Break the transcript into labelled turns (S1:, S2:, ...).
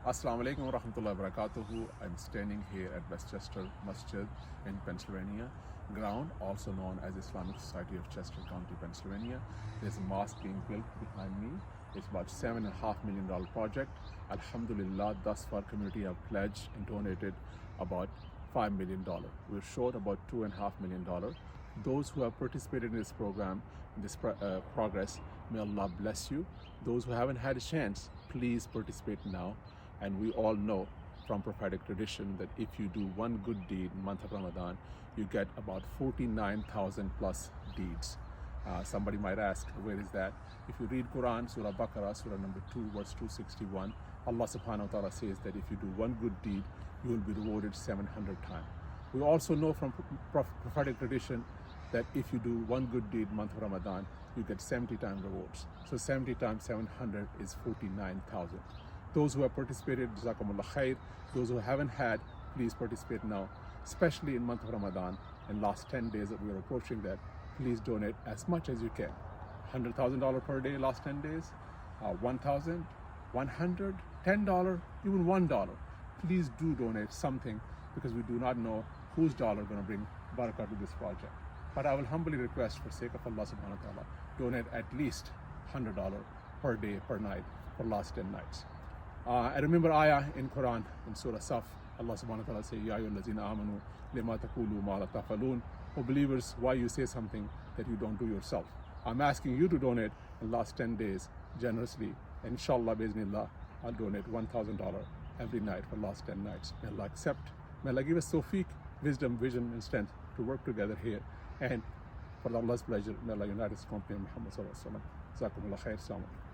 S1: Assalamu alaikum wa rahmatullahi wa barakatuhu. I'm standing here at Westchester Masjid in Pennsylvania ground, also known as Islamic Society of Chester County, Pennsylvania. There's a mosque being built behind me. It's about $7.5 million project. Alhamdulillah, thus far community have pledged and donated about $5 million. We're short about $2.5 million. Those who have participated in this program, in this progress, may Allah bless you. Those who haven't had a chance, please participate now. And we all know from prophetic tradition that if you do one good deed in the month of Ramadan, you get about 49,000 plus deeds. Somebody might ask, where is that? If you read Quran, Surah Baqarah, Surah number 2, verse 261, Allah subhanahu wa ta'ala says that if you do one good deed, you will be rewarded 700 times. We also know from prophetic tradition that if you do one good deed in the month of Ramadan, you get 70 times rewards. So 70 times 700 is 49,000. Those who have participated, Jazakumullah khair. Those who haven't had, please participate now, especially in month of Ramadan. In last 10 days that we are approaching that, please donate as much as you can. $100,000 per day last 10 days, $1,000, $100, $10, even $1. Please do donate something because we do not know whose dollar is going to bring barakah to this project. But I will humbly request, for sake of Allah subhanahu wa ta'ala, donate at least $100 per day, per night, for last 10 nights. I remember ayah in Quran, in Surah Saf, Allah subhanahu wa ta'ala says, Ya ayyuhallazina amanu lima taqulu ma la tafalun. Oh believers, why you say something that you don't do yourself? I'm asking you to donate in the last 10 days generously. And inshallah, biznillah, I'll donate $1,000 every night for the last 10 nights. May Allah accept. May Allah give us tawfiq, wisdom, vision, and strength to work together here. And for Allah's pleasure, may Allah unite us company Muhammad sallallahu alaihi wasallam. Jazakumullah khair. Assalamu alaikum.